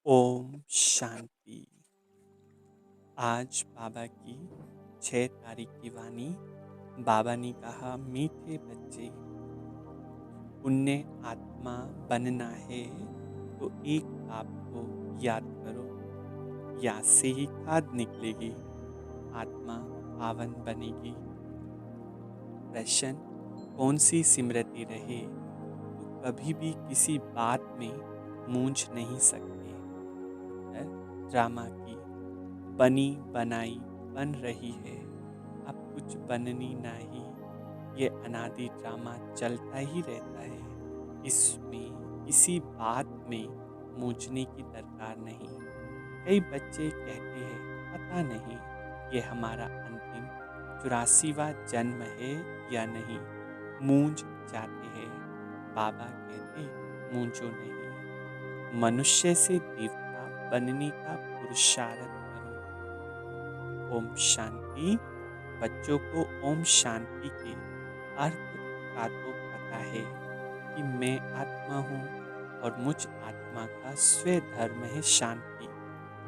ओम शांति। आज बाबा की 6 तारीख की वाणी। बाबा ने कहा, मीठे बच्चे, पुण्य आत्मा बनना है तो एक बाप को याद करो। याद से ही खाद निकलेगी, आत्मा पावन बनेगी। प्रश्न, कौन सी स्मृति रहे तो कभी भी किसी बात में मूंझ नहीं सकते। उत्तर, ड्रामा की बनी बनाई बन रही है, अब कुछ बननी नहीं। ये अनादि ड्रामा चलता ही रहता है, इसमें किसी बात में मूझने की दरकार नहीं। कई बच्चे कहते हैं, पता नहीं ये हमारा अंतिम 84वां जन्म है या नहीं, मूंझ जाते हैं। बाबा कहते, मूंझो नहीं, मनुष्य से देवता बनने का पुरुषार्थ करो। ओम शांति। बच्चों को ओम शांति के अर्थ का तो पता है कि मैं आत्मा हूँ और मुझ आत्मा का स्वयं धर्म है शांति।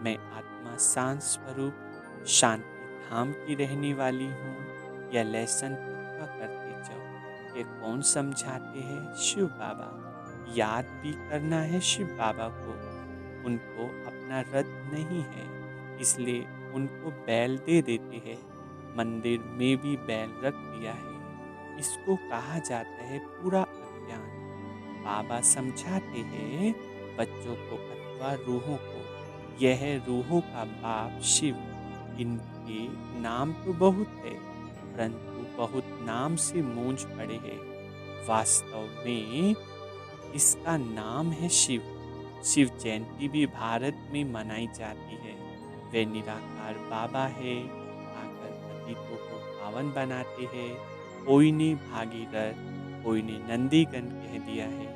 मैं आत्मा शांत स्वरूप शांति धाम की रहने वाली हूँ। यह लेसन पक्का करते जाओ। ये कौन समझाते हैं? शिव बाबा। याद भी करना है शिव बाबा को। उनको अपना रथ नहीं है, इसलिए उनको बैल दे देते हैं। मंदिर में भी बैल रख दिया है। इसको कहा जाता है पूरा अज्ञान। बाबा समझाते हैं बच्चों को अथवा रूहों को, यह रूहों का बाप शिव। इनके नाम तो बहुत है, परंतु बहुत नाम से मूंझ पड़े हैं। वास्तव में इसका नाम है शिव। शिव जयंती भी भारत में मनाई जाती है। वे निराकार बाबा है, आकर पतितों को पावन बनाते हैं। कोई ने भागीरथ, कोई ने नंदीगण कह दिया है।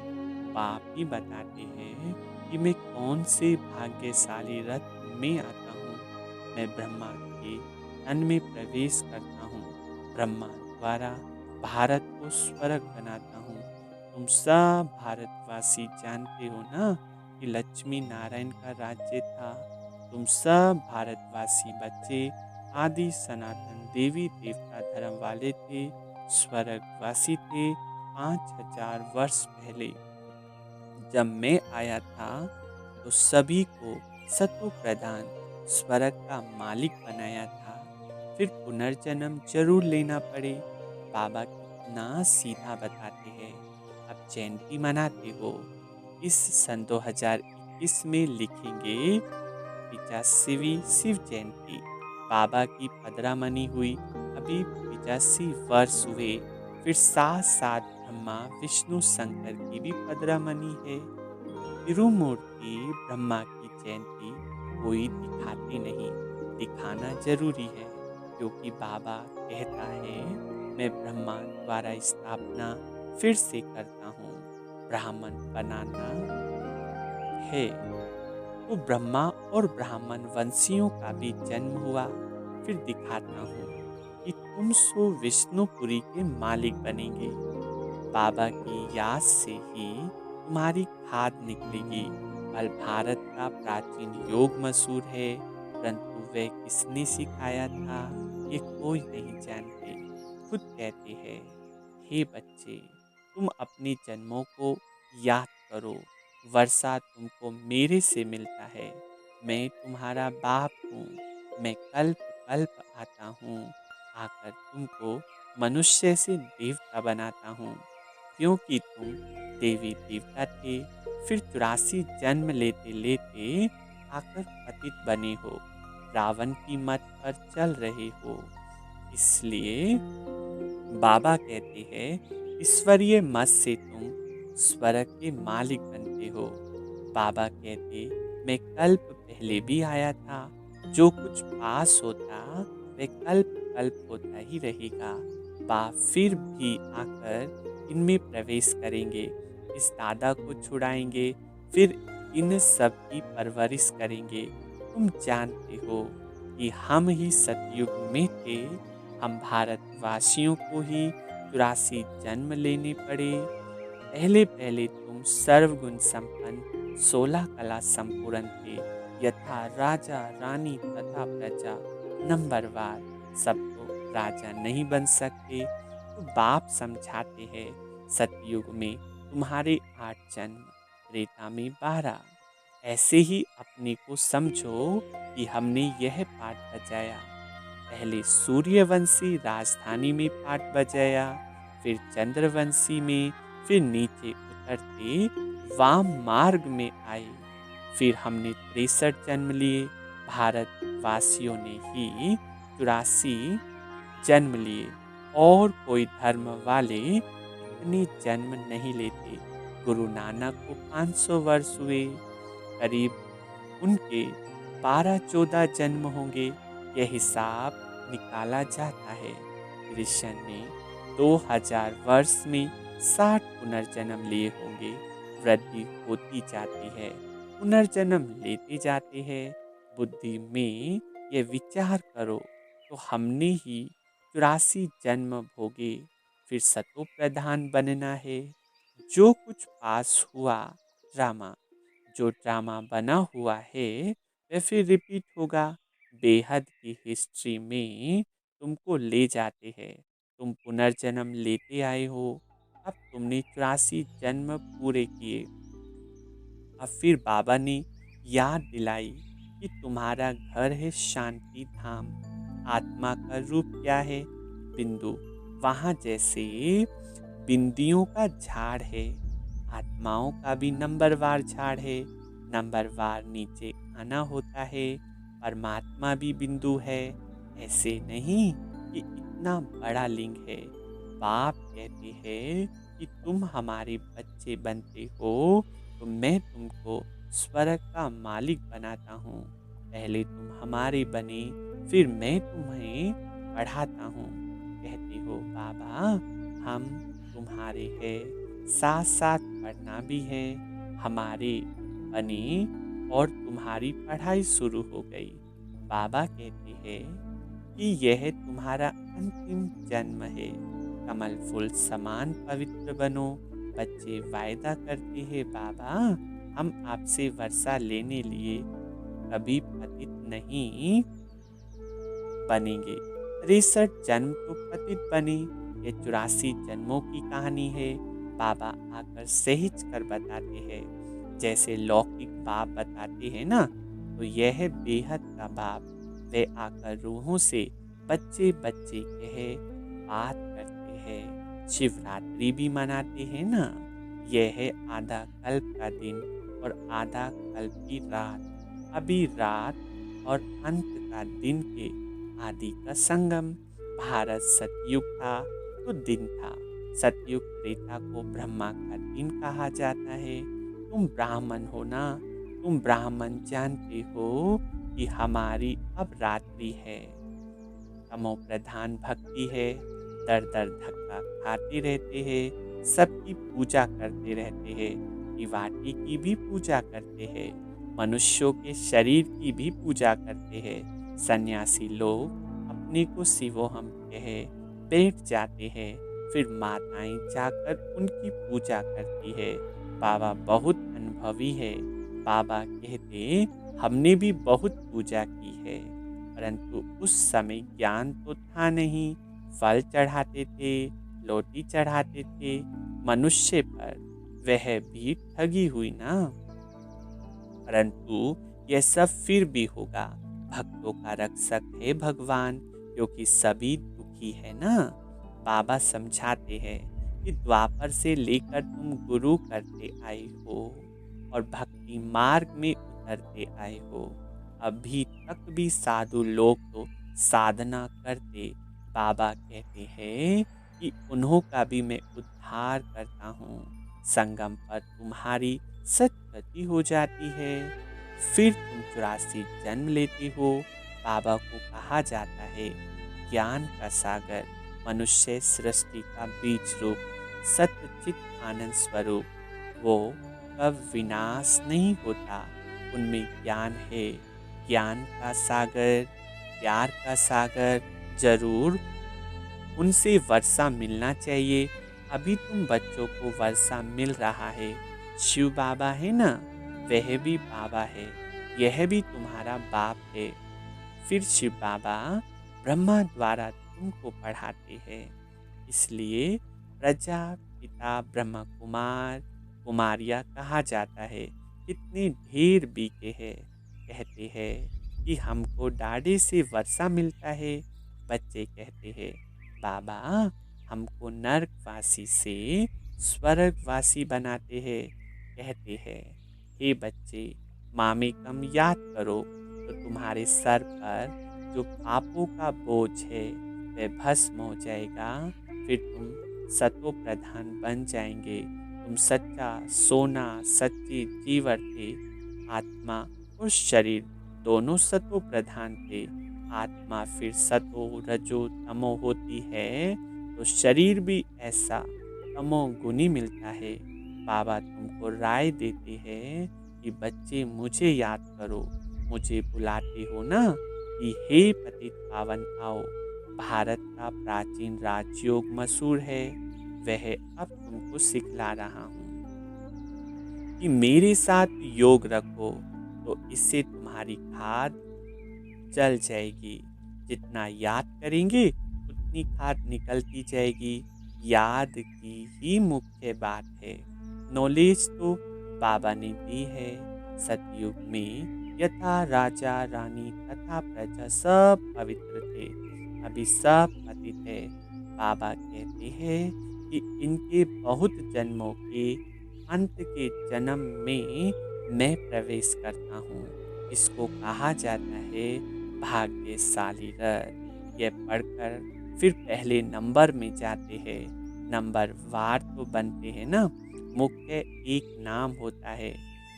बाप ही बताते हैं कि मैं कौन से भाग्यशाली रथ में आता हूँ। मैं ब्रह्मा के तन में प्रवेश करता हूँ। ब्रह्मा द्वारा भारत को स्वर्ग बनाता हूँ। तुम सब भारतवासी जानते हो ना कि लक्ष्मी नारायण का राज्य था। तुम सब भारतवासी बच्चे आदि सनातन देवी देवता धर्म वाले थे, स्वर्गवासी थे। 5000 वर्ष पहले जब मैं आया था तो सभी को सतो प्रधान स्वर्ग का मालिक बनाया था। फिर पुनर्जन्म जरूर लेना पड़े। बाबा कितना सीधा बताते हैं। अब जयंती मनाते हो, इस सन 2021 में लिखेंगे 85वीं शिव जयंती। बाबा की पदरामनी हुई, अभी 85 वर्ष हुए। फिर साथ साथ ब्रह्मा विष्णु शंकर की भी पदरामनी है। तिरुमूर्ति ब्रह्मा की जयंती कोई दिखाते नहीं, दिखाना जरूरी है, क्योंकि बाबा कहता है मैं ब्रह्मा द्वारा स्थापना फिर से करता हूँ। ब्राह्मण बनाना है तो ब्रह्मा और ब्राह्मण वंशियों का भी जन्म हुआ। फिर दिखाता हूँ कि तुम सो विष्णुपुरी के मालिक बनेंगे। बाबा की याद से ही तुम्हारी खाद निकलेगी। कल भारत का प्राचीन योग मशहूर है, परंतु वह किसने सिखाया था ये कोई नहीं जानते। खुद कहते हैं, हे बच्चे, तुम अपने जन्मों को याद करो। वर्षा तुमको मेरे से मिलता है। मैं तुम्हारा बाप हूँ। मैं कल्प कल्प आता हूँ, आकर तुमको मनुष्य से देवता बनाता हूँ। क्योंकि तुम देवी देवता थे, फिर 84 जन्म लेते लेते आकर पतित बने हो। रावण की मत पर चल रहे हो। इसलिए बाबा कहते हैं, ईश्वरीय मत से तुम स्वर्ग के मालिक बनते हो। बाबा कहते, मैं कल्प पहले भी आया था। जो कुछ पास होता वह कल्प कल्प होता ही रहेगा। बाप फिर भी आकर इनमें प्रवेश करेंगे, इस दादा को छुड़ाएंगे, फिर इन सब की परवरिश करेंगे। तुम जानते हो कि हम ही सतयुग में थे। हम भारतवासियों को ही 84 जन्म लेने पड़े। पहले पहले तुम सर्वगुण संपन्न 16 कला संपूर्ण थे, यथा राजा रानी तथा प्रजा। नंबरवार सब तो राजा नहीं बन सकते। तो बाप समझाते हैं, सतयुग में तुम्हारे 8 जन्म, त्रेता में 12। ऐसे ही अपने को समझो कि हमने यह पाठ बजाया। पहले सूर्यवंशी राजधानी में पाठ बजाया, फिर चंद्रवंशी में, फिर नीचे उतरते वाम मार्ग में आए। फिर हमने 63 जन्म लिए। भारतवासियों ने ही 84 जन्म लिए, और कोई धर्म वाले इतने जन्म नहीं लेते। गुरु नानक को 500 वर्ष हुए, करीब उनके 12-14 जन्म होंगे। यह हिसाब निकाला जाता है। कृष्ण ने 2000 वर्ष में 60 पुनर्जन्म लिए होंगे। वृद्धि होती जाती है, पुनर्जन्म लेते जाते हैं। बुद्धि में ये विचार करो तो हमने ही 84 जन्म भोगे, फिर सतो प्रधान बनना है। जो कुछ पास हुआ ड्रामा, जो ड्रामा बना हुआ है वह फिर रिपीट होगा। बेहद की हिस्ट्री में तुमको ले जाते हैं। तुम पुनर्जन्म लेते आए हो। अब तुमने 84 जन्म पूरे किए। अब फिर बाबा ने याद दिलाई कि तुम्हारा घर है शांति धाम। आत्मा का रूप क्या है? बिंदु। वहाँ जैसे बिंदियों का झाड़ है, आत्माओं का भी नंबरवार झाड़ है। नंबरवार नीचे आना होता है। परमात्मा भी बिंदु है। ऐसे नहीं कि इतना बड़ा लिंग है। बाप कहते हैं कि तुम हमारे बच्चे बनते हो तो मैं तुमको स्वर्ग का मालिक बनाता हूँ। पहले तुम हमारे बने, फिर मैं तुम्हें पढ़ाता हूँ। कहते हो बाबा हम तुम्हारे हैं, साथ साथ पढ़ना भी है। हमारे बने और तुम्हारी पढ़ाई शुरू हो गई। बाबा कहते हैं कि यह तुम्हारा अंतिम जन्म है। कमल फूल समान पवित्र बनो। बच्चे वायदा करते हैं बाबा हम आपसे वर्षा लेने लिए कभी पतित नहीं बनेंगे। 63 जन्म तो पतित बने। ये 84 जन्मों की कहानी है। बाबा आकर सहज कर बताते हैं। जैसे लौकिक बाप बताते हैं ना, तो यह बेहद का बाप वे आकर रूहों से बच्चे बच्चे कहे बात करते हैं। शिवरात्रि भी मनाते हैं ना, यह है आधा कल्प का दिन और आधा कल्प की रात। अभी रात और अंत का दिन के आदि का संगम। भारत सतयुग था तो दिन था। सतयुग त्रेता को ब्रह्मा का दिन कहा जाता है। तुम ब्राह्मण हो ना, तुम ब्राह्मण जानते हो कि हमारी अब रात्रि है। तमो प्रधान भक्ति है। दर दर धक्का खाते रहते हैं, सबकी पूजा करते रहते हैं। दिवाटी की भी पूजा करते हैं, मनुष्यों के शरीर की भी पूजा करते हैं। सन्यासी लोग अपने को शिवोहम कहे बैठ जाते हैं, फिर माताएं जाकर उनकी पूजा करती है। बाबा बहुत अनुभवी है। बाबा कहते हमने भी बहुत पूजा की है, परंतु उस समय ज्ञान तो था नहीं। फल चढ़ाते थे, लोटी चढ़ाते थे मनुष्य पर, वह भी ठगी हुई ना। परंतु यह सब फिर भी होगा। भक्तों का रक्षक है भगवान, क्योंकि सभी दुखी है ना। बाबा समझाते हैं कि द्वापर से लेकर तुम गुरु करते आए हो और भक्ति मार्ग में उतरते आए हो। अभी तक भी साधु लोग तो साधना करते। बाबा कहते हैं कि उन्हों का भी मैं उद्धार करता हूँ। संगम पर तुम्हारी सत्गति हो जाती है, फिर तुम 84 जन्म लेते हो। बाबा को कहा जाता है ज्ञान का सागर, मनुष्य सृष्टि का बीज रूप, सत्यचित आनंद स्वरूप। वो कब विनाश नहीं होता, उनमें ज्ञान है। ज्ञान का सागर, प्यार का सागर, जरूर उनसे वर्षा मिलना चाहिए। अभी तुम बच्चों को वर्षा मिल रहा है। शिव बाबा है ना, वह भी बाबा है, यह भी तुम्हारा बाप है। फिर शिव बाबा ब्रह्मा द्वारा तुमको पढ़ाते हैं, इसलिए प्रजापिता ब्रह्म कुमार कुमारिया कहा जाता है। कितने ढेर बीके हैं। कहते हैं कि हमको डाढ़े से वर्षा मिलता है। बच्चे कहते हैं, बाबा हमको नरकवासी से स्वर्गवासी बनाते हैं। कहते हैं, हे बच्चे मामेकम याद करो तो तुम्हारे सर पर जो पापों का बोझ है वह भस्म हो जाएगा। फिर तुम सतो प्रधान बन जाएंगे। तुम सच्चा सोना सच्चे जीवर थे। आत्मा और शरीर दोनों सतो प्रधान थे। आत्मा फिर सतो रजो तमो होती है तो शरीर भी ऐसा तमोगुनी मिलता है। बाबा तुमको राय देते हैं कि बच्चे मुझे याद करो। मुझे बुलाते हो ना कि हे पतित पावन आओ। भारत का प्राचीन राजयोग मशहूर है, वह अब तुमको सिखला रहा हूँ कि मेरे साथ योग रखो तो इससे तुम्हारी खाद चल जाएगी। जितना याद करेंगे उतनी खाद निकलती जाएगी। याद की ही मुख्य बात है। नॉलेज तो बाबा ने दी है। सतयुग में यथा राजा रानी तथा प्रजा सब पवित्र थे, अभी सब पतित है। बाबा कहते हैं कि इनके बहुत जन्मों के अंत के जन्म में मैं प्रवेश करता हूँ। इसको कहा जाता है भाग्यशाली रथ। यह पढ़कर फिर पहले नंबर में जाते हैं। नंबर वार तो बनते हैं ना, मुख्य एक नाम होता है।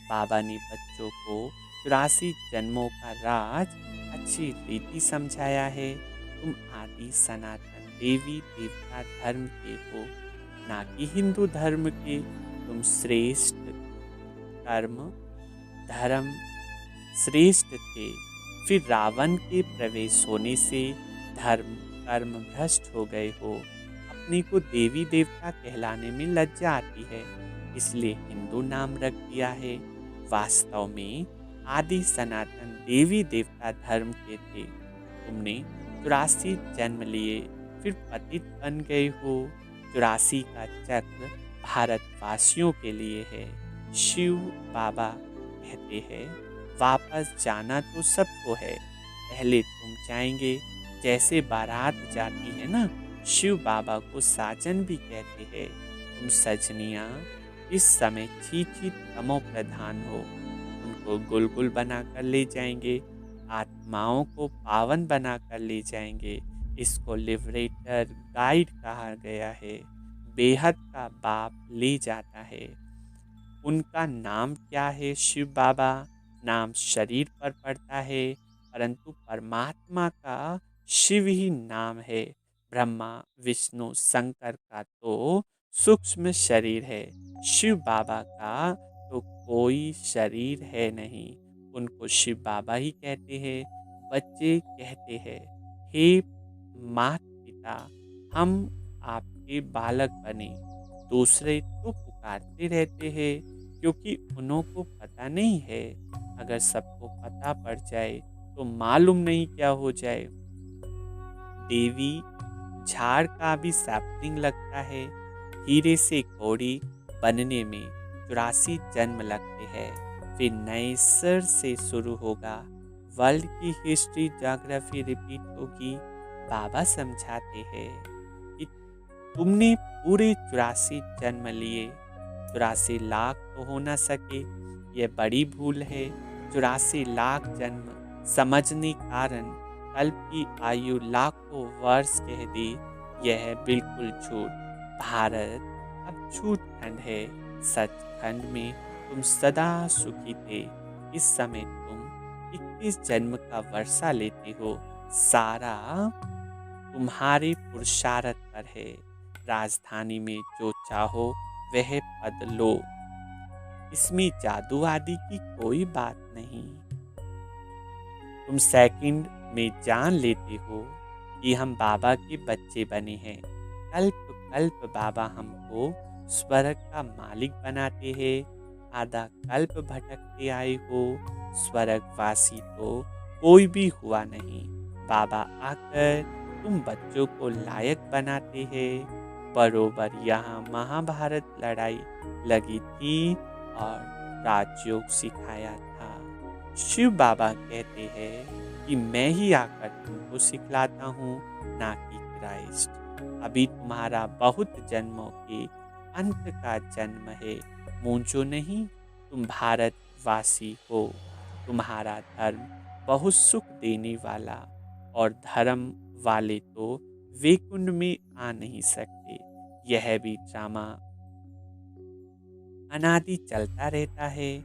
बाबा ने बच्चों को 84 जन्मों का राज अच्छी रीति समझाया है। तुम आदि सनातन देवी देवता धर्म के हो, ना कि हिंदू धर्म के। तुम श्रेष्ठ कर्म धर्म श्रेष्ठ थे। फिर रावण के प्रवेश होने से धर्म कर्म भ्रष्ट हो गए हो। अपने को देवी देवता कहलाने में लज्जा आती है, इसलिए हिंदू नाम रख दिया है। वास्तव में आदि सनातन देवी देवता धर्म के थे। तुमने 84 जन्म लिए, फिर पतित बन गए हो। 84 का चक्र भारतवासियों के लिए है। शिव बाबा कहते हैं, वापस जाना तो सबको है, पहले तुम जाएंगे। जैसे बारात जाती है ना, शिव बाबा को साजन भी कहते हैं। तुम सजनियाँ इस समय छी तमो प्रधान हो। उनको गुलगुल बनाकर ले जाएंगे, आत्माओं को पावन बनाकर ले जाएंगे। इसको लिबरेटर गाइड कहा गया है। बेहद का बाप ले जाता है। उनका नाम क्या है? शिव बाबा। नाम शरीर पर पड़ता है, परंतु परमात्मा का शिव ही नाम है। ब्रह्मा विष्णु शंकर का तो सूक्ष्म शरीर है। शिव बाबा का तो कोई शरीर है नहीं। उनको शिव बाबा ही कहते हैं। बच्चे कहते हैं, हे माता पिता, हम आपके बालक बने। दूसरे तो पुकारते रहते हैं क्योंकि उन्हों को पता नहीं है। अगर सबको पता पड़ जाए तो मालूम नहीं क्या हो जाए। देवी झाड़ का भी सैपलिंग लगता है। हीरे से कौड़ी बनने में 84 जन्म लगते हैं। फिर नए सिर से शुरू होगा। वर्ल्ड की हिस्ट्री ज्योग्राफी रिपीट होगी। बाबा समझाते हैं कि तुमने पूरे 84 जन्म लिए। 84 लाख तो हो ना सके, यह बड़ी भूल है। 84 लाख जन्म समझने कारण कल्प की आयु लाखों वर्ष कह दी, यह बिल्कुल झूठ। भारत अब झूठ खंड है। सच खंड में तुम सदा सुखी थे। इस समय तुम 21 जन्म का वर्षा लेते हो। सारा तुम्हारे पुरुषार्थ पर है। राजधानी में जो चाहो वह पद लो। इसमें जादू आदि की कोई बात नहीं। तुम सेकंड में जान लेते हो कि हम बाबा के बच्चे बने हैं। कल्प कल्प बाबा हमको स्वर्ग का मालिक बनाते हैं। आधा कल्प भटकते आए हो, स्वर्गवासी तो कोई भी हुआ नहीं। बाबा आकर तुम बच्चों को लायक बनाते हैं। बरोबर यहाँ महाभारत लड़ाई लगी थी और राजयोग सिखाया था। शिव बाबा कहते हैं कि मैं ही आकर तुमको सिखलाता हूँ, ना कि क्राइस्ट। अभी तुम्हारा बहुत जन्मों के अंत का जन्म है। मूंझो नहीं, तुम भारतवासी हो। तुम्हारा धर्म बहुत सुख देने वाला, और धर्म वाले तो वैकुंठ में आ नहीं सकते। यह भी ड्रामा अनादि चलता रहता है।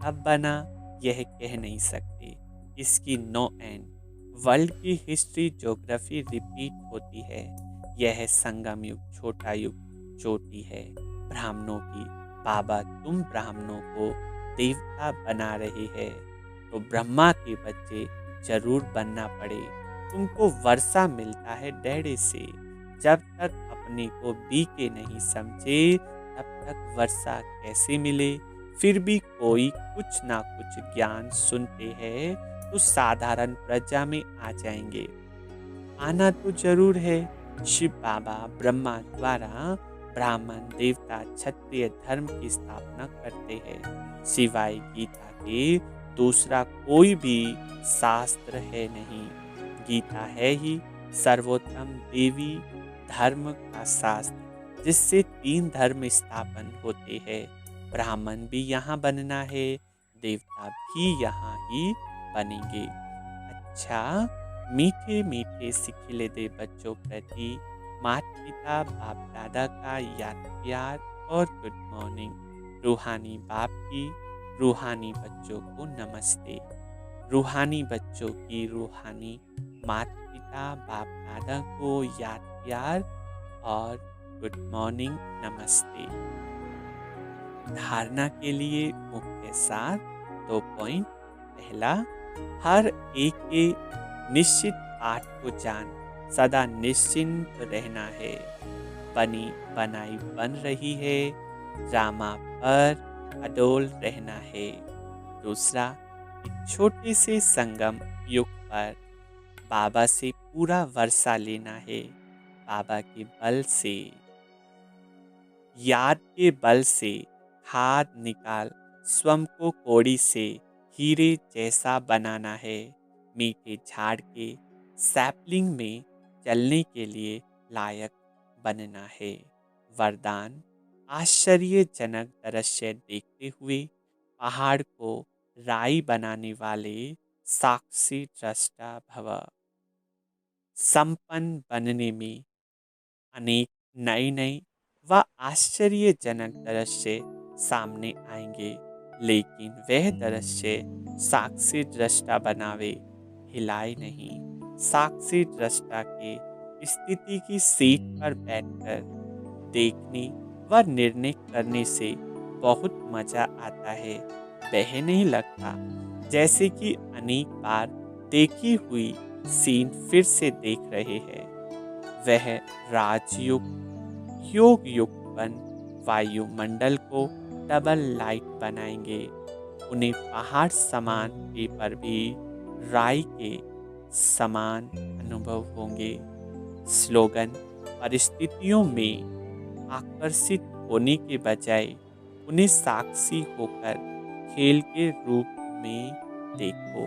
कब बना यह कह नहीं सकते। इसकी नो एंड। वर्ल्ड की हिस्ट्री ज्योग्राफी रिपीट होती है। यह संगम युग, छोटा युग, चोटी है ब्राह्मणों की। बाबा तुम ब्राह्मणों को देवता बना रहे हैं, तो ब्रह्मा के बच्चे जरूर बनना पड़े। तुमको वर्षा मिलता है डैडे से। जब तक अपने को बीके नहीं समझे, तब तक वर्षा कैसे मिले। फिर भी कोई कुछ ना कुछ ज्ञान सुनते हैं तो साधारण प्रजा में आ जाएंगे। आना तो जरूर है। शिव बाबा ब्रह्मा द्वारा ब्राह्मण, देवता, क्षत्रिय धर्म की स्थापना करते हैं। सिवाय गीता के दूसरा कोई भी शास्त्र है नहीं। गीता है ही सर्वोत्तम देवी धर्म का शास्त्र, जिससे 3 धर्म स्थापन होते हैं। ब्राह्मण भी यहाँ बनना है, देवता भी यहाँ ही बनेंगे। अच्छा, मीठे मीठे सिखिले दे बच्चों प्रति माता पिता बाप दादा का याद प्यार और गुड मॉर्निंग। रूहानी बाप की रूहानी बच्चों को नमस्ते। रूहानी बच्चों की रूहानी माता पिता बाप दादा को याद प्यार और गुड मॉर्निंग, नमस्ते। धारणा के लिए मुख्य सार 2 पॉइंट। पहला, हर एक के निश्चित पाठ को जान सदा निश्चिंत रहना है। बनी बनाई बन रही है, ड्रामा पर अडोल रहना है। दूसरा, एक छोटे से संगम युग पर बाबा से पूरा वर्षा लेना है। बाबा के बल से, याद के बल से खाद निकाल स्वयं को कोड़ी से हीरे जैसा बनाना है। मीठे झाड़ के सैपलिंग में चलने के लिए लायक बनना है। वरदान, आश्चर्यजनक दृश्य देखते हुए पहाड़ को राई बनाने वाले साक्षी दृष्टा भव। संपन्न बनने में अनेक नए नए व आश्चर्यजनक दृश्य सामने आएंगे, लेकिन वह दृश्य साक्षी दृष्टा बनावे, हिलाए नहीं। साक्षी दृष्टा के स्थिति की सीट पर बैठकर देखने व निर्णय करने से बहुत मजा आता है। वह नहीं लगता जैसे कि अनेक बार देखी हुई सीन फिर से देख रहे हैं। वह राजयुग योग युगपन वायुमंडल को डबल लाइट बनाएंगे। उन्हें पहाड़ समान पेपर भी राई के समान अनुभव होंगे। स्लोगन, परिस्थितियों में आकर्षित होने के बजाय उन्हें साक्षी होकर खेल के रूप में देखो।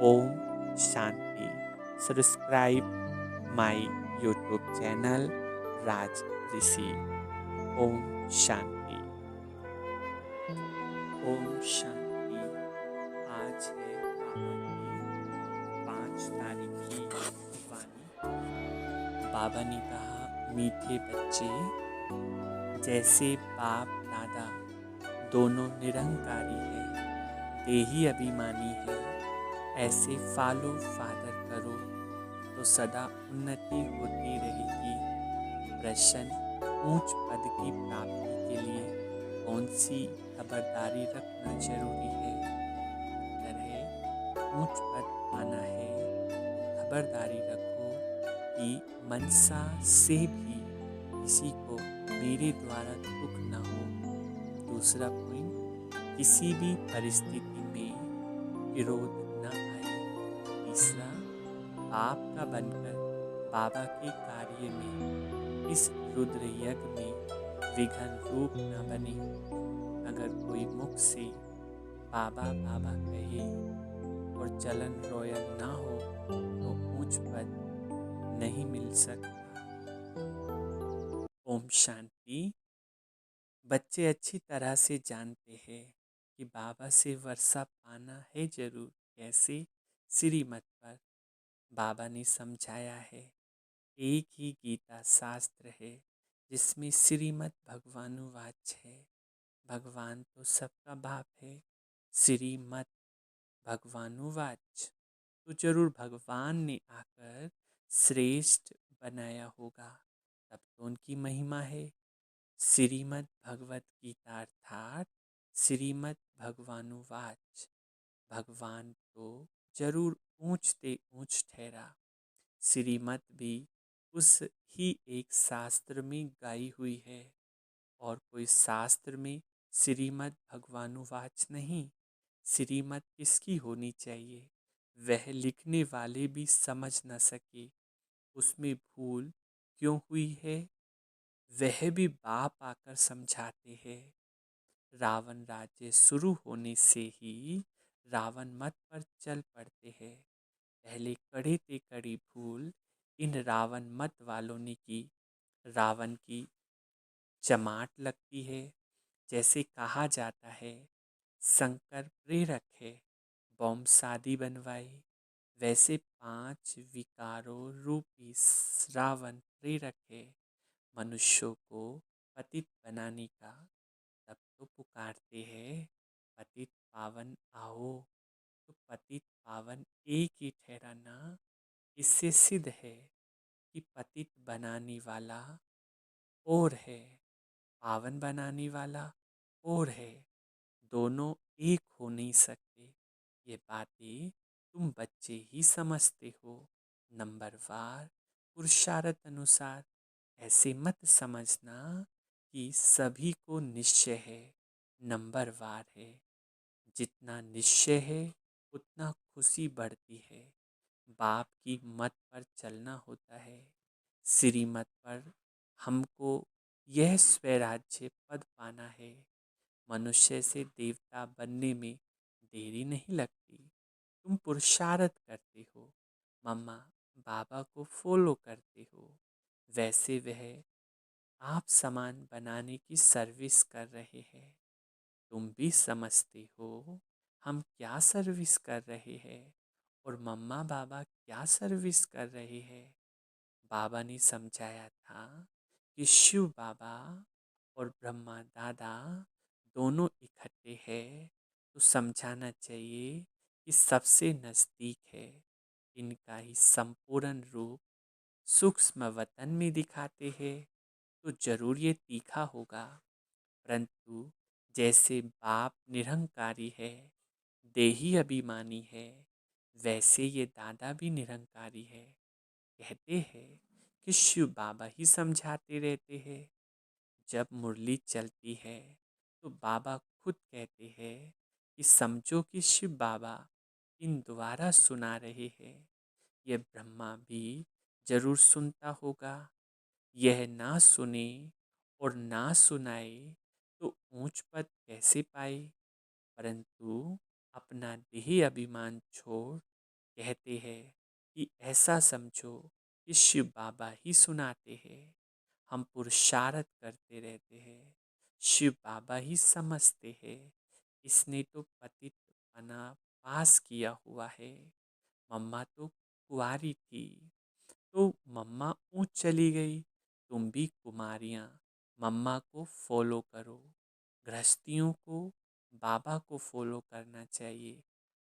Om Shanti. Subscribe my YouTube channel राज ऋषि। ओम शांति। ओम शांति। आज है बाबा की 5 तारीख की वाणी। बाबा ने कहा, मीठे बच्चे, जैसे बाप दादा दोनों निरंकारी है, देही अभिमानी है, ऐसे फॉलो फादर करो तो सदा उन्नति होती रहेगी। प्रश्न, ऊंच पद की प्राप्ति के लिए कौन सी खबरदारी रखना जरूरी है? उत्तर है, ऊंच पद पाना है तो खबरदारी रखो कि मनसा से भी किसी को मेरे द्वारा दुख न हो। दूसरा पॉइंट, किसी भी परिस्थिति में विरोध न आए। तीसरा, बाप का बनकर बाबा के कार्य में, इस रुद्र यज्ञ में विघन रूप न बने। अगर कोई मुख से बाबा बाबा कहे और चलन रोयल ना हो तो ऊंच पद नहीं मिल सकता। ओम शांति। बच्चे अच्छी तरह से जानते हैं कि बाबा से वर्षा पाना है जरूर। कैसे? श्रीमत पर। बाबा ने समझाया है, एक ही गीता शास्त्र है जिसमें श्रीमत भगवानुवाच है। भगवान तो सबका बाप है। श्रीमत भगवानुवाच, तो जरूर भगवान ने आकर श्रेष्ठ बनाया होगा, तब तो उनकी महिमा है। श्रीमद् भगवत गीता अर्थात श्रीमद् भगवानुवाच। भगवान तो जरूर ऊंचते ऊंच ठहरा। श्रीमत भी उस ही एक शास्त्र में गाई हुई है, और कोई शास्त्र में श्रीमद् भगवानुवाच नहीं। श्रीमत किसकी होनी चाहिए, वह लिखने वाले भी समझ न सके उसमें भूल क्यों हुई है, वह भी बाप आकर समझाते हैं। रावण राज्य शुरू होने से ही रावण मत पर चल पड़ते हैं। पहले कड़े ते कड़ी भूल इन रावण मत वालों ने की। रावण की चमाट लगती है। जैसे कहा जाता है, शंकर प्रेरक है, बॉम्ब शादी बनवाई, वैसे 5 विकारों रूपी रावण प्रेरक है मनुष्यों को पतित बनाने का। तब तो पुकारते हैं, पतित पावन आओ। तो पतित पावन एक ही ठहराना, इससे सिद्ध है कि पतित बनाने वाला और है, पावन बनाने वाला और है। दोनों एक हो नहीं सकते। ये बातें तुम बच्चे ही समझते हो। नंबरवार पुरुषार्थ अनुसार ऐसे मत समझना कि सभी को निश्चय है। नंबरवार है। जितना निश्चय है उतना खुशी बढ़ती है। बाप की मत पर चलना होता है। श्रीमत पर हमको यह स्वराज्य पद पाना है। मनुष्य से देवता बनने में देरी नहीं लगती। तुम पुरुषार्थ करते हो, मम्मा बाबा को फॉलो करते हो, वैसे वह आप समान बनाने की सर्विस कर रहे हैं। तुम भी समझते हो हम क्या सर्विस कर रहे हैं और मम्मा बाबा क्या सर्विस कर रहे हैं। बाबा ने समझाया था कि शिव बाबा और ब्रह्मा दादा दोनों इकट्ठे हैं, तो समझाना चाहिए कि सबसे नज़दीक है। इनका ही संपूर्ण रूप सूक्ष्म वतन में दिखाते हैं, तो जरूर ये तीखा होगा। परंतु जैसे बाप निरहंकारी है, देही अभिमानी है, वैसे ये दादा भी निरहंकारी है। कहते हैं कि शिव बाबा ही समझाते रहते हैं। जब मुरली चलती है तो बाबा खुद कहते हैं कि समझो कि शिव बाबा इन द्वारा सुना रहे हैं। यह ब्रह्मा भी जरूर सुनता होगा। यह ना सुने और ना सुनाए तो ऊंच पद कैसे पाए। परंतु अपना देही अभिमान छोड़ कहते हैं कि ऐसा समझो कि शिव बाबा ही सुनाते हैं। हम पुरुषार्थ करते रहते हैं, शिव बाबा ही समझते हैं। इसने तो पतित पना पास किया हुआ है। मम्मा तो कुंवारी थी, तो मम्मा ऊंच चली गई। तुम भी कुमारियाँ मम्मा को फॉलो करो। गृहस्थियों को बाबा को फॉलो करना चाहिए।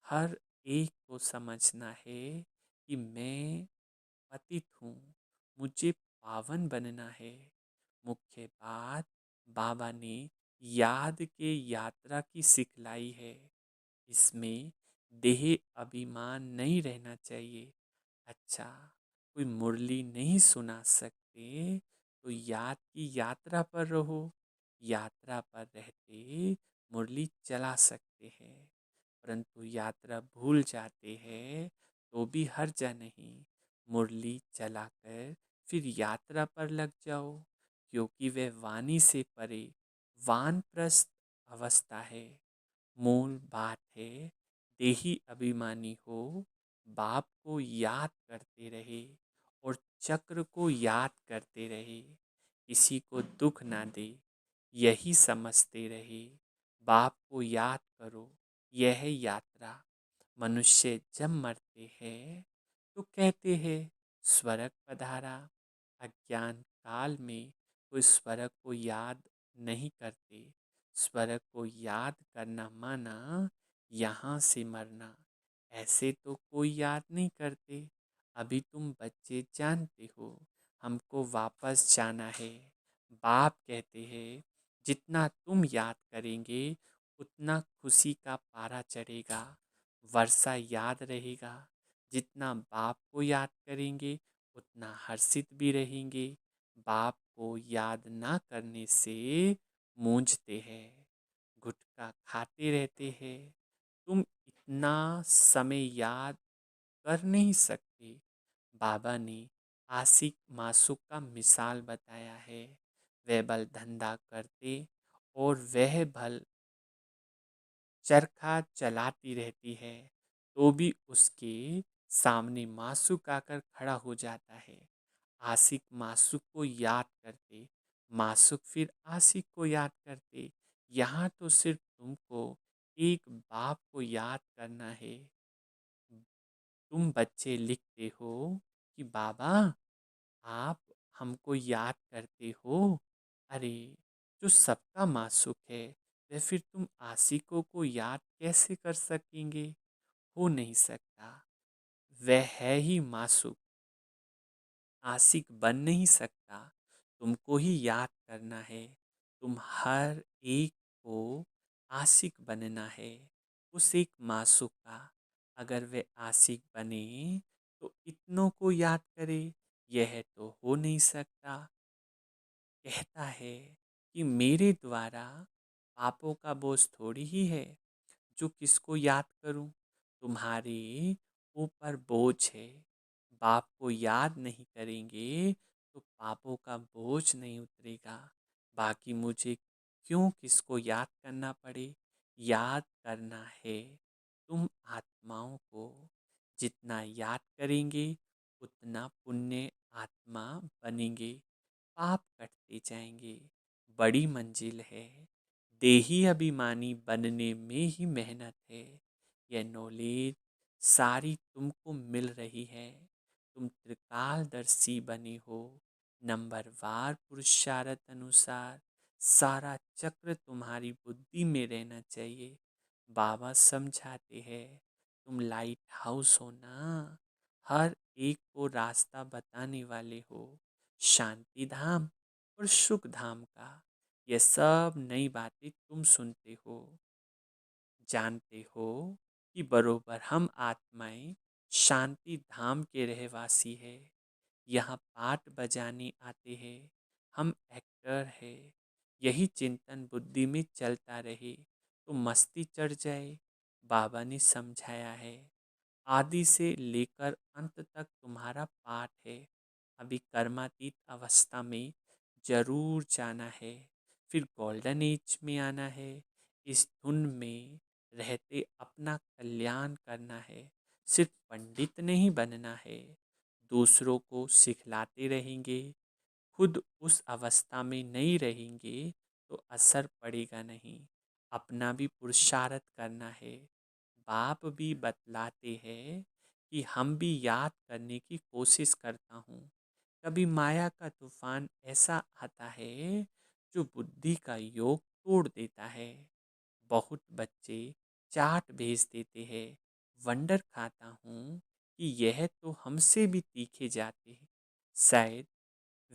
हर एक को समझना है कि मैं पतित हूँ, मुझे पावन बनना है। मुख्य बात बाबा ने याद के यात्रा की सिखलाई है। इसमें देह अभिमान नहीं रहना चाहिए। अच्छा, कोई मुरली नहीं सुना सकते तो याद की यात्रा पर रहो। यात्रा पर रहते मुरली चला सकते हैं, परंतु यात्रा भूल जाते हैं तो भी हर्जा नहीं। मुरली चलाकर फिर यात्रा पर लग जाओ, क्योंकि वह वाणी से परे वानप्रस्थ अवस्था है। मूल बात है, देही अभिमानी हो, बाप को याद करते रहे और चक्र को याद करते रहे, किसी को दुख ना दे, यही समझते रहे। बाप को याद करो, यह है यात्रा। मनुष्य जब मरते हैं तो कहते हैं स्वर्ग पधारा। अज्ञान काल में कोई स्वर्ग को याद नहीं करते। स्वर्ग को याद करना माना यहाँ से मरना। ऐसे तो कोई याद नहीं करते। अभी तुम बच्चे जानते हो हमको वापस जाना है। बाप कहते हैं जितना तुम याद करेंगे उतना खुशी का पारा चढ़ेगा, वर्षा याद रहेगा। जितना बाप को याद करेंगे उतना हर्षित भी रहेंगे। बाप को याद ना करने से मूंझते हैं, गुटखा खाते रहते हैं। तुम इतना समय याद कर नहीं सकते। बाबा ने आशिक मासूक का मिसाल बताया है। वह बल धंधा करते और वह भल चरखा चलाती रहती है, तो भी उसके सामने मासूक आकर खड़ा हो जाता है। आशिक मासूक को याद करते, मासूक फिर आशिक को याद करते। यहाँ तो सिर्फ तुमको एक बाप को याद करना है। तुम बच्चे लिखते हो कि बाबा आप हमको याद करते हो। अरे, जो सबका मासूक है वह फिर तुम आशिकों को याद कैसे कर सकेंगे? हो नहीं सकता। वह है ही मासूक, आशिक बन नहीं सकता। तुमको ही याद करना है। तुम हर एक को आशिक बनना है, उस एक मासूक का। अगर वे आशिक बने तो इतनों को याद करे, यह तो हो नहीं सकता। कहता है कि मेरे द्वारा पापों का बोझ थोड़ी ही है जो किसको याद करूं। तुम्हारे ऊपर बोझ है। बाप को याद नहीं करेंगे तो पापों का बोझ नहीं उतरेगा। बाकी मुझे क्यों किसको याद करना पड़े? याद करना है तुम आत्माओं को। जितना याद करेंगे उतना पुण्य आत्मा बनेंगे, पाप कटते जाएंगे। बड़ी मंजिल है। देही अभिमानी बनने में ही मेहनत है। यह नॉलेज सारी तुमको मिल रही है। तुम त्रिकालदर्शी बने हो। नंबरवार पुरुषार्थ अनुसार सारा चक्र तुम्हारी बुद्धि में रहना चाहिए। बाबा समझाते हैं तुम लाइट हाउस हो ना, हर एक को रास्ता बताने वाले हो। शांति धाम और सुख धाम का ये सब नई बातें तुम सुनते हो, जानते हो कि बरोबर हम आत्माएं शांति धाम के रहवासी है। यहाँ पाठ बजाने आते हैं, हम एक्टर है। यही चिंतन बुद्धि में चलता रहे तो मस्ती चढ़ जाए। बाबा ने समझाया है आदि से लेकर अंत तक तुम्हारा पाठ है। अभी कर्मातीत अवस्था में जरूर जाना है, फिर गोल्डन एज में आना है। इस धुन में रहते अपना कल्याण करना है। सिर्फ पंडित नहीं बनना है, दूसरों को सिखलाते रहेंगे। खुद उस अवस्था में नहीं रहेंगे तो असर पड़ेगा नहीं। अपना भी पुरुषार्थ करना है। बाप भी बतलाते हैं कि हम भी याद करने की कोशिश करता हूँ। कभी माया का तूफान ऐसा आता है जो बुद्धि का योग तोड़ देता है। बहुत बच्चे चाट भेज देते हैं। वंडर खाता हूँ कि यह तो हमसे भी तीखे जाते हैं। शायद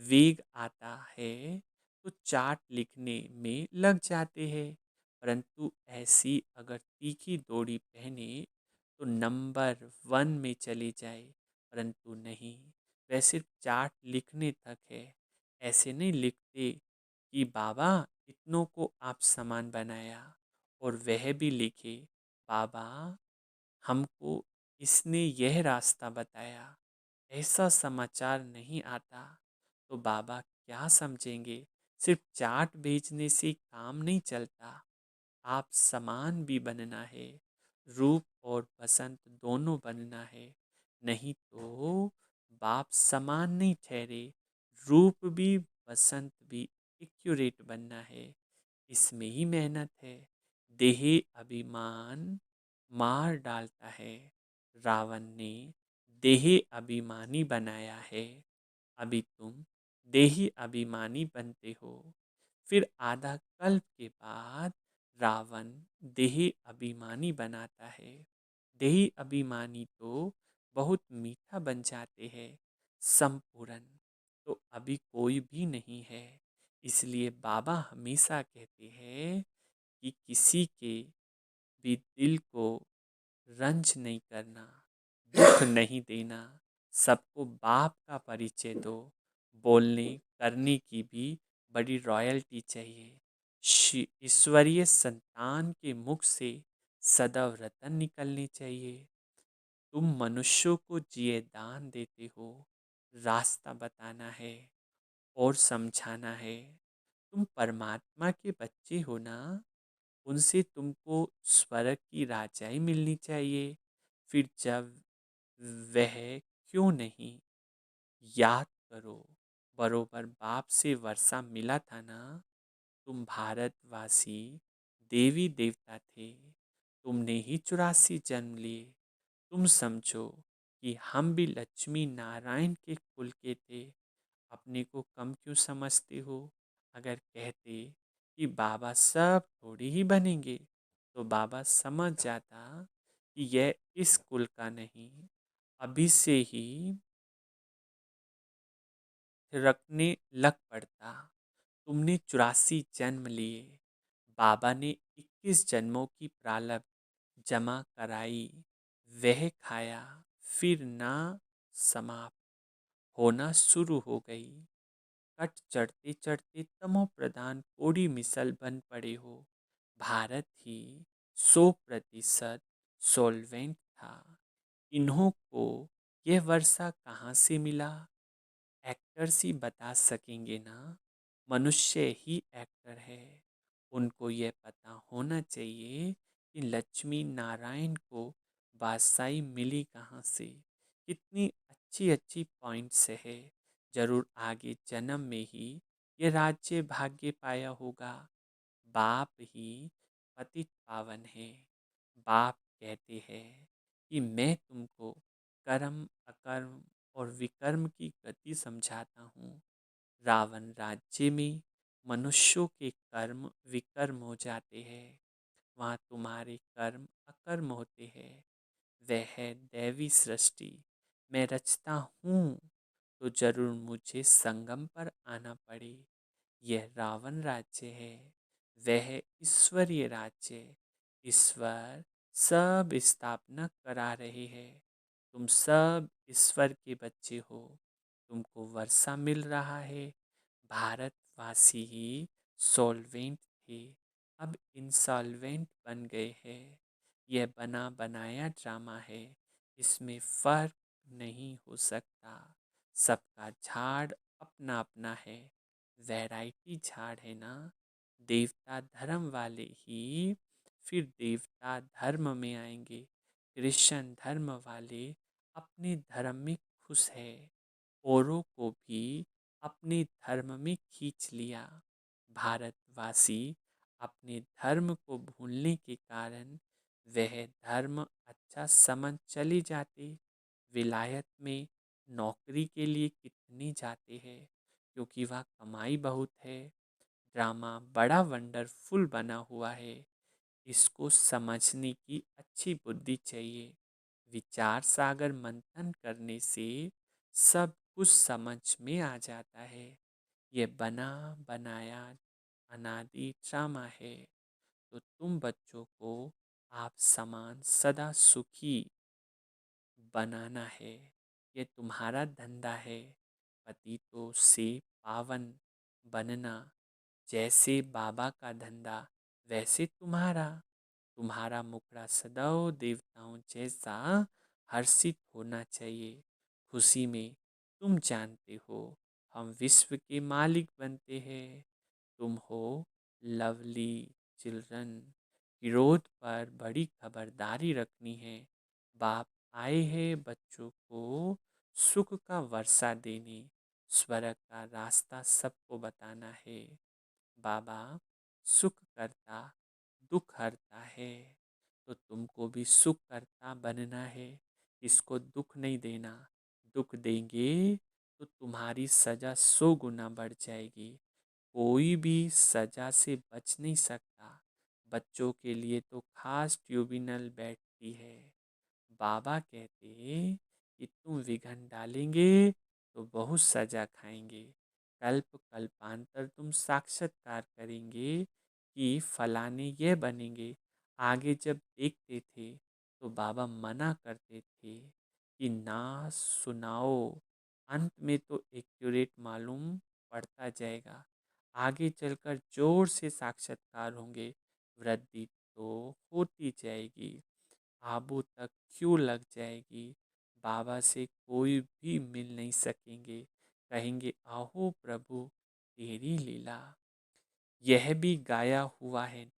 वेग आता है तो चार्ट लिखने में लग जाते हैं, परंतु ऐसी अगर तीखी डोरी पहने तो नंबर 1 में चले जाए। परंतु नहीं, वह सिर्फ चार्ट लिखने तक है। ऐसे नहीं लिखते कि बाबा इतनों को आप समान बनाया और वह भी लिखे, बाबा, हमको इसने यह रास्ता बताया, ऐसा समाचार नहीं आता। तो बाबा क्या समझेंगे? सिर्फ चाट बेचने से काम नहीं चलता। आप समान भी बनना है, रूप और बसंत दोनों बनना है। नहीं तो बाप समान नहीं ठहरे, रूप भी बसंत भी एक्यूरेट बनना है। इसमें ही मेहनत है। देह अभिमान मार डालता है। रावण ने देह अभिमानी बनाया है। अभी तुम देही अभिमानी बनते हो। फिर आधा कल्प के बाद रावण देही अभिमानी बनाता है। देही अभिमानी तो बहुत मीठा बन जाते हैं, संपूर्ण तो अभी कोई भी नहीं है। इसलिए बाबा हमेशा कहते हैं कि किसी के भी दिल को रंज नहीं करना, दुख नहीं देना, सबको बाप का परिचय दो। बोलने करने की भी बड़ी रॉयल्टी चाहिए। ईश्वरीय संतान के मुख से सदैव रतन निकलने चाहिए। तुम मनुष्यों को जिए दान देते हो, रास्ता बताना है और समझाना है। तुम परमात्मा के बच्चे हो ना, उनसे तुमको स्वर्ग की राजाई मिलनी चाहिए। फिर जब वह क्यों नहीं, याद करो, बरोबर बाप से वर्षा मिला था ना। तुम भारतवासी देवी देवता थे, तुमने ही 84 जन्म लिए। तुम समझो कि हम भी लक्ष्मी नारायण के कुल के थे। अपने को कम क्यों समझते हो? अगर कहते कि बाबा सब थोड़ी ही बनेंगे, तो बाबा समझ जाता कि यह इस कुल का नहीं, अभी से ही रखने लग पड़ता। तुमने 84 जन्म लिए, बाबा ने 21 जन्मों की प्रारब्ध जमा कराई, वह खाया, फिर ना समाप्त होना शुरू हो गई। कट चढ़ते चढ़ते तमो प्रधान कोड़ी मिसल बन पड़े हो। भारत ही 100% सॉल्वेंट था। इन्हों को यह वर्षा कहाँ से मिला? एक्टर्स ही बता सकेंगे ना। मनुष्य ही एक्टर है। उनको यह पता होना चाहिए कि लक्ष्मी नारायण को बादशाही मिली कहाँ से। कितनी अच्छी अच्छी पॉइंट्स है। जरूर आगे जन्म में ही ये राज्य भाग्य पाया होगा। बाप ही पतित पावन है। बाप कहते हैं कि मैं तुमको कर्म अकर्म और विकर्म की गति समझाता हूँ। रावण राज्य में मनुष्यों के कर्म विकर्म हो जाते हैं। वहाँ तुम्हारे कर्म अकर्म होते हैं। वह है दैवी सृष्टि। मैं रचता हूँ तो जरूर मुझे संगम पर आना पड़े। यह रावण राज्य है, वह ईश्वरीय राज्य। ईश्वर सब स्थापना करा रहे हैं। तुम सब ईश्वर के बच्चे हो। तुमको वर्षा मिल रहा है। भारतवासी ही सॉल्वेंट थे, अब इंसॉल्वेंट बन गए हैं। यह बना बनाया ड्रामा है, इसमें फर्क नहीं हो सकता। सबका झाड़ अपना अपना है। वैरायटी झाड़ है ना। देवता धर्म वाले ही फिर देवता धर्म में आएंगे। क्रिश्चियन धर्म वाले अपने धर्म में खुश है, औरों को भी अपने धर्म में खींच लिया। भारतवासी अपने धर्म को भूलने के कारण वह धर्म अच्छा समझ चले जाते। विलायत में नौकरी के लिए कितने जाते हैं, क्योंकि वह कमाई बहुत है। ड्रामा बड़ा वंडरफुल बना हुआ है। इसको समझने की अच्छी बुद्धि चाहिए। विचार सागर मंथन करने से सब कुछ समझ में आ जाता है। ये बना बनाया अनादि ड्रामा है। तो तुम बच्चों को आप समान सदा सुखी बनाना है। ये तुम्हारा धंधा है। पतितों से पावन बनना, जैसे बाबा का धंधा वैसे तुम्हारा। तुम्हारा मुखड़ा सदैव देवताओं जैसा हर्षित होना चाहिए। खुशी में तुम जानते हो हम विश्व के मालिक बनते हैं। तुम हो लवली चिल्ड्रन। विरोध पर बड़ी खबरदारी रखनी है। बाप आए हैं बच्चों को सुख का वर्षा देने। स्वर्ग का रास्ता सबको बताना है। बाबा सुख करता दुख हरता है, तो तुमको भी सुख करता बनना है। इसको दुख नहीं देना। दुख देंगे तो तुम्हारी सजा 100 गुना बढ़ जाएगी। कोई भी सजा से बच नहीं सकता। बच्चों के लिए तो खास ट्यूबिनल बैठती है। बाबा कहते कि तुम विघन डालेंगे तो बहुत सजा खाएंगे। कल्प कल्पांतर तुम साक्षात्कार करेंगे कि फलाने ये बनेंगे। आगे जब देखते थे तो बाबा मना करते थे कि ना सुनाओ। अंत में तो एक्यूरेट मालूम पड़ता जाएगा। आगे चलकर जोर से साक्षात्कार होंगे। वृद्धि तो होती जाएगी। आबू तक क्यों लग जाएगी। बाबा से कोई भी मिल नहीं सकेंगे। कहेंगे आहो प्रभु तेरी लीला। यह भी गाया हुआ है।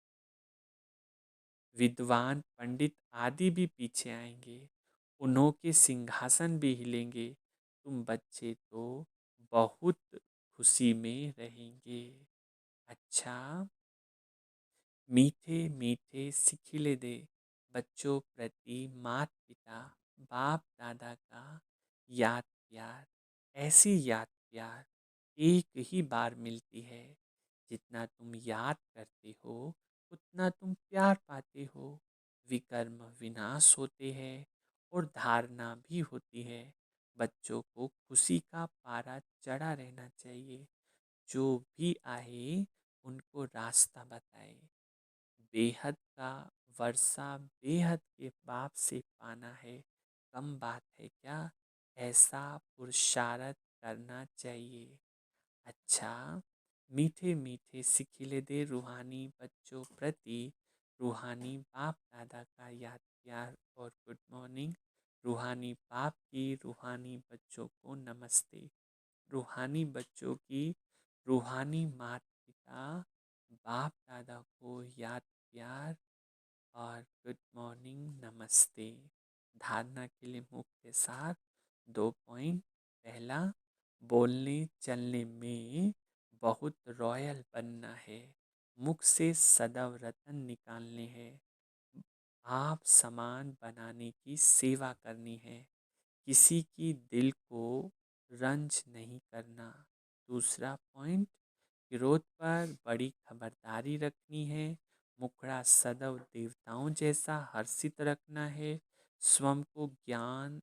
विद्वान पंडित आदि भी पीछे आएंगे। उन्हों के सिंहासन भी हिलेंगे। तुम बच्चे तो बहुत खुशी में रहेंगे। अच्छा, मीठे मीठे सिखिले दे बच्चों प्रति मात पिता बाप दादा का याद प्यार। ऐसी याद प्यार एक ही बार मिलती है। जितना तुम याद करते हो उतना तुम प्यार पाते हो। विकर्म विनाश होते हैं और धारणा भी होती है। बच्चों को खुशी का पारा चढ़ा रहना चाहिए। जो भी आए उनको रास्ता बताए। बेहद का वर्षा बेहद के बाप से पाना है। कम बात है क्या। ऐसा पुरुषार्थ करना चाहिए। अच्छा, मीठे मीठे सिखिले दे रूहानी बच्चों प्रति रूहानी बाप दादा का याद प्यार और गुड मॉर्निंग। रूहानी बाप की रूहानी बच्चों को नमस्ते। रूहानी बच्चों की रूहानी माता पिता बाप दादा को याद प्यार और गुड मॉर्निंग नमस्ते। धारणा के लिए मुख के साथ 2 पॉइंट। पहला, बोलने चलने में बहुत रॉयल बनना है। मुख से सदैव रतन निकालने हैं। आप समान बनाने की सेवा करनी है। किसी की दिल को रंज नहीं करना। दूसरा पॉइंट, विरोध पर बड़ी खबरदारी रखनी है। मुखड़ा सदैव देवताओं जैसा हर्षित रखना है। स्वयं को ज्ञान